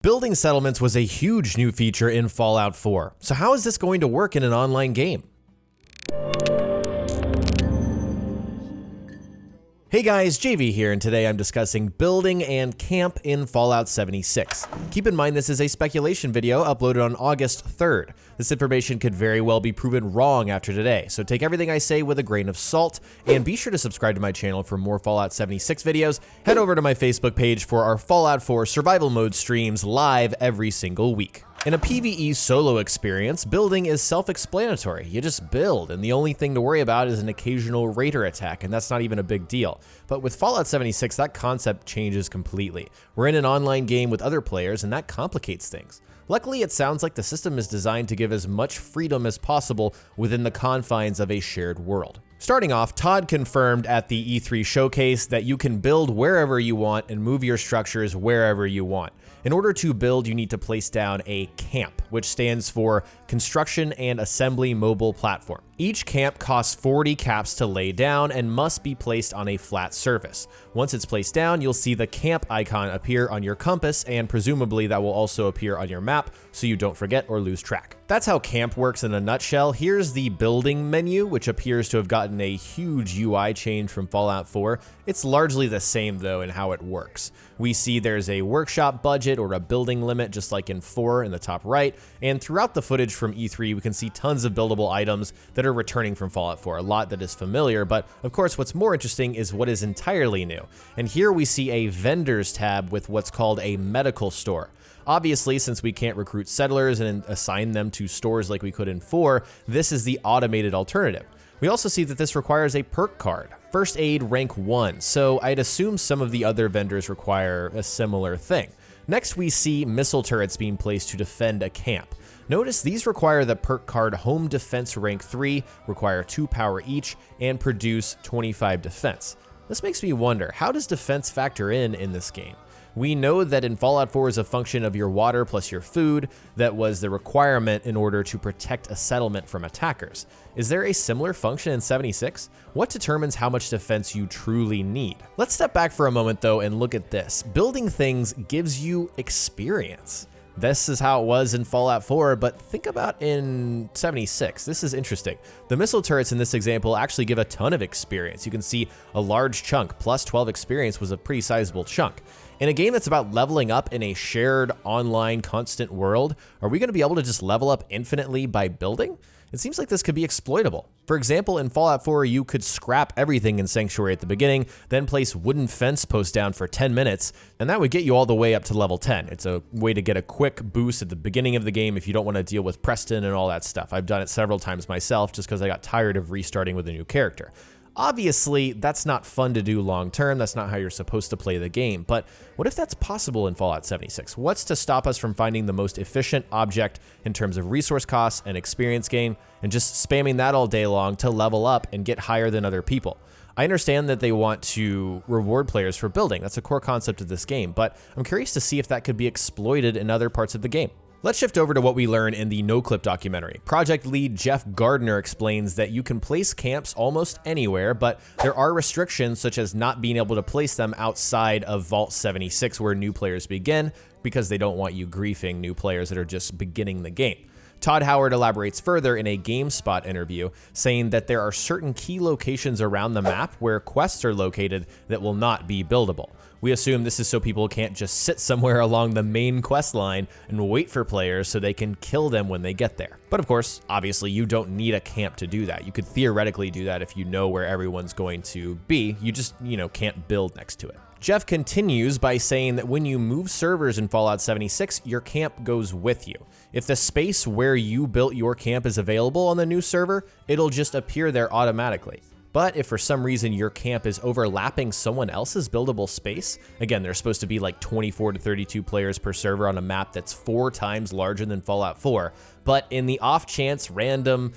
Building settlements was a huge new feature in Fallout 4. So how is this going to work in an online game? Hey guys, JV here, and today I'm discussing building and camp in Fallout 76. Keep in mind this is a speculation video uploaded on August 3rd. This information could very well be proven wrong after today, so take everything I say with a grain of salt, and be sure to subscribe to my channel for more Fallout 76 videos. Head over to my Facebook page for our Fallout 4 survival mode streams live every single week. In a PvE solo experience, building is self-explanatory. You just build, and the only thing to worry about is an occasional raider attack, and that's not even a big deal. But with Fallout 76, that concept changes completely. We're in an online game with other players, and that complicates things. Luckily, it sounds like the system is designed to give as much freedom as possible within the confines of a shared world. Starting off, Todd confirmed at the E3 showcase that you can build wherever you want and move your structures wherever you want. In order to build, you need to place down a camp, which stands for Construction and Assembly Mobile Platform. Each camp costs 40 caps to lay down and must be placed on a flat surface. Once it's placed down, you'll see the camp icon appear on your compass, and presumably that will also appear on your map so you don't forget or lose track. That's how camp works in a nutshell. Here's the building menu, which appears to have gotten a huge UI change from Fallout 4. It's largely the same though in how it works. We see there's a workshop budget or a building limit just like in 4 in the top right, and throughout the footage from E3 we can see tons of buildable items that are returning from Fallout 4, a lot that is familiar, but of course what's more interesting is what is entirely new. And here we see a vendors tab with what's called a medical store. Obviously, since we can't recruit settlers and assign them to stores like we could in 4, this is the automated alternative. We also see that this requires a perk card, First Aid rank 1, so I'd assume some of the other vendors require a similar thing. Next we see missile turrets being placed to defend a camp. Notice these require the perk card Home Defense rank 3, require 2 power each, and produce 25 defense. This makes me wonder, how does defense factor in this game? We know that in Fallout 4 is a function of your water plus your food that was the requirement in order to protect a settlement from attackers. Is there a similar function in 76? What determines how much defense you truly need? Let's step back for a moment though and look at this. Building things gives you experience. This is how it was in Fallout 4, but think about in 76. This is interesting. The missile turrets in this example actually give a ton of experience. You can see a large chunk, plus 12 experience was a pretty sizable chunk. In a game that's about leveling up in a shared online constant world, are we going to be able to just level up infinitely by building? It seems like this could be exploitable. For example, in Fallout 4, you could scrap everything in Sanctuary at the beginning, then place wooden fence posts down for 10 minutes, and that would get you all the way up to level 10. It's a way to get a quick boost at the beginning of the game if you don't want to deal with Preston and all that stuff. I've done it several times myself just because I got tired of restarting with a new character. Obviously, that's not fun to do long term, that's not how you're supposed to play the game, but what if that's possible in Fallout 76? What's to stop us from finding the most efficient object in terms of resource costs and experience gain, and just spamming that all day long to level up and get higher than other people? I understand that they want to reward players for building, that's a core concept of this game, but I'm curious to see if that could be exploited in other parts of the game. Let's shift over to what we learn in the NoClip documentary. Project lead Jeff Gardner explains that you can place camps almost anywhere, but there are restrictions such as not being able to place them outside of Vault 76 where new players begin, because they don't want you griefing new players that are just beginning the game. Todd Howard elaborates further in a GameSpot interview, saying that there are certain key locations around the map where quests are located that will not be buildable. We assume this is so people can't just sit somewhere along the main quest line and wait for players so they can kill them when they get there. But of course, obviously you don't need a camp to do that. You could theoretically do that if you know where everyone's going to be. You just, can't build next to it. Jeff continues by saying that when you move servers in Fallout 76, your camp goes with you. If the space where you built your camp is available on the new server, it'll just appear there automatically. But if for some reason your camp is overlapping someone else's buildable space, again, there's supposed to be like 24 to 32 players per server on a map that's 4 times larger than Fallout 4, but in the off chance, random,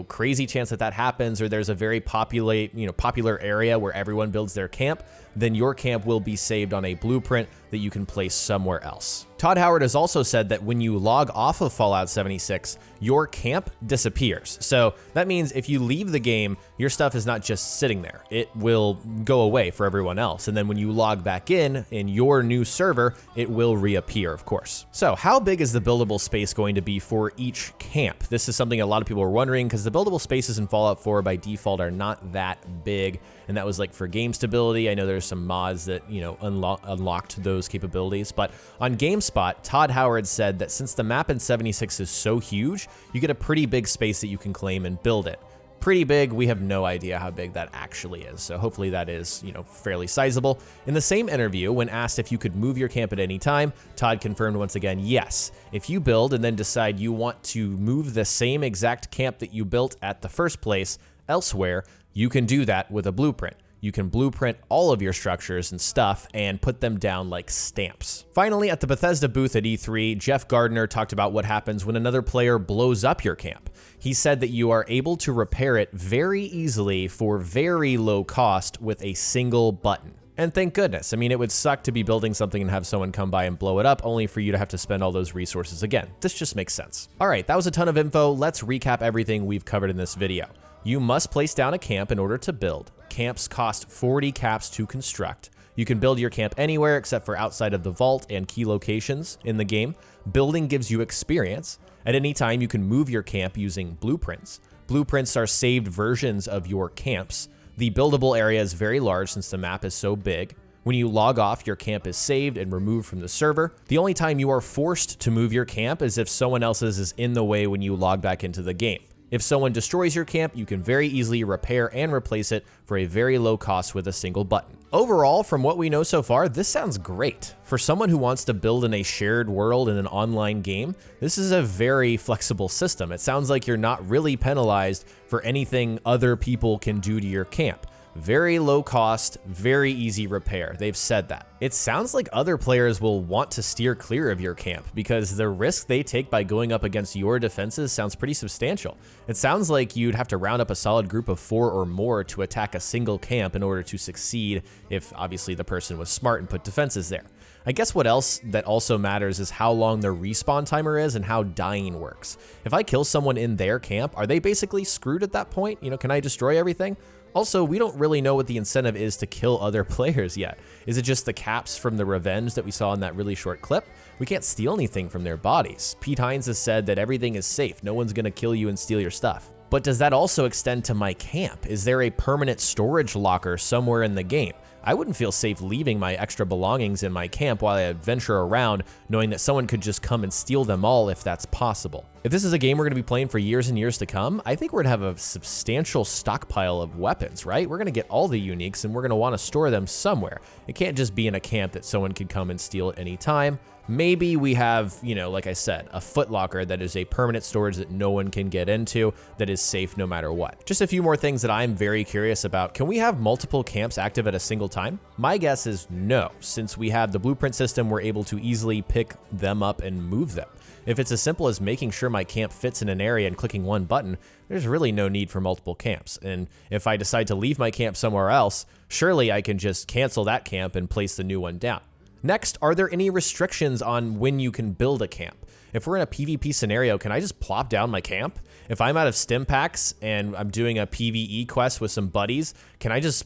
crazy chance that happens, or there's a very popular area where everyone builds their camp, then your camp will be saved on a blueprint that you can place somewhere else. Todd Howard has also said that when you log off of Fallout 76, your camp disappears. So that means if you leave the game, your stuff is not just sitting there. It will go away for everyone else. And then when you log back in your new server, it will reappear, of course. So how big is the buildable space going to be for each camp? This is something a lot of people are wondering because the buildable spaces in Fallout 4 by default are not that big. And that was like for game stability. I know there's some mods that, unlocked those capabilities. But on GameSpot, Todd Howard said that since the map in 76 is so huge, you get a pretty big space that you can claim and build it. Pretty big, we have no idea how big that actually is. So hopefully that is, fairly sizable. In the same interview, when asked if you could move your camp at any time, Todd confirmed once again, yes. If you build and then decide you want to move the same exact camp that you built at the first place elsewhere, you can do that with a blueprint. You can blueprint all of your structures and stuff and put them down like stamps. Finally, at the Bethesda booth at E3, Jeff Gardner talked about what happens when another player blows up your camp. He said that you are able to repair it very easily for very low cost with a single button. And thank goodness. I mean, it would suck to be building something and have someone come by and blow it up, only for you to have to spend all those resources again. This just makes sense. All right, that was a ton of info. Let's recap everything we've covered in this video. You must place down a camp in order to build. Camps cost 40 caps to construct. You can build your camp anywhere except for outside of the vault and key locations in the game. Building gives you experience. At any time, you can move your camp using blueprints. Blueprints are saved versions of your camps. The buildable area is very large since the map is so big. When you log off, your camp is saved and removed from the server. The only time you are forced to move your camp is if someone else's is in the way when you log back into the game. If someone destroys your camp, you can very easily repair and replace it for a very low cost with a single button. Overall, from what we know so far, this sounds great. For someone who wants to build in a shared world in an online game, this is a very flexible system. It sounds like you're not really penalized for anything other people can do to your camp. Very low cost, very easy repair. They've said that. It sounds like other players will want to steer clear of your camp because the risk they take by going up against your defenses sounds pretty substantial. It sounds like you'd have to round up a solid group of 4 or more to attack a single camp in order to succeed if obviously the person was smart and put defenses there. I guess what else that also matters is how long their respawn timer is and how dying works. If I kill someone in their camp, are they basically screwed at that point? Can I destroy everything? Also, we don't really know what the incentive is to kill other players yet. Is it just the caps from the revenge that we saw in that really short clip? We can't steal anything from their bodies. Pete Hines has said that everything is safe. No one's gonna kill you and steal your stuff. But does that also extend to my camp? Is there a permanent storage locker somewhere in the game? I wouldn't feel safe leaving my extra belongings in my camp while I venture around, knowing that someone could just come and steal them all if that's possible. If this is a game we're gonna be playing for years and years to come, I think we're gonna have a substantial stockpile of weapons, right? We're gonna get all the uniques and we're gonna wanna store them somewhere. It can't just be in a camp that someone could come and steal at any time. Maybe we have, like I said, a footlocker that is a permanent storage that no one can get into, that is safe no matter what. Just a few more things that I'm very curious about. Can we have multiple camps active at a single time? My guess is no. Since we have the blueprint system, we're able to easily pick them up and move them. If it's as simple as making sure my camp fits in an area and clicking one button, there's really no need for multiple camps. And if I decide to leave my camp somewhere else, surely I can just cancel that camp and place the new one down. Next, are there any restrictions on when you can build a camp? If we're in a PvP scenario, can I just plop down my camp? If I'm out of stim packs and I'm doing a PvE quest with some buddies, can I just,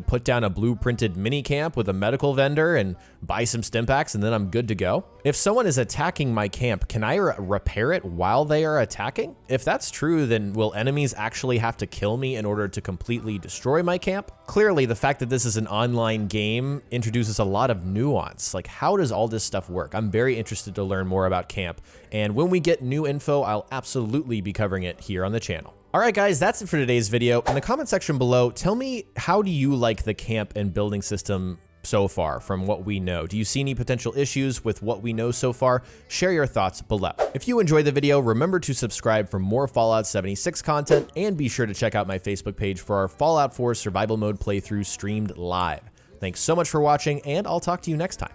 put down a blueprinted mini camp with a medical vendor and buy some stim packs and then I'm good to go? If someone is attacking my camp, can I repair it while they are attacking? If that's true, then will enemies actually have to kill me in order to completely destroy my camp? Clearly, the fact that this is an online game introduces a lot of nuance. Like, how does all this stuff work? I'm very interested to learn more about camp. And when we get new info, I'll absolutely be covering it here on the channel. All right, guys, that's it for today's video. In the comment section below, tell me, how do you like the camp and building system so far from what we know? Do you see any potential issues with what we know so far? Share your thoughts below. If you enjoyed the video, remember to subscribe for more Fallout 76 content, and be sure to check out my Facebook page for our Fallout 4 survival mode playthrough streamed live. Thanks so much for watching, and I'll talk to you next time.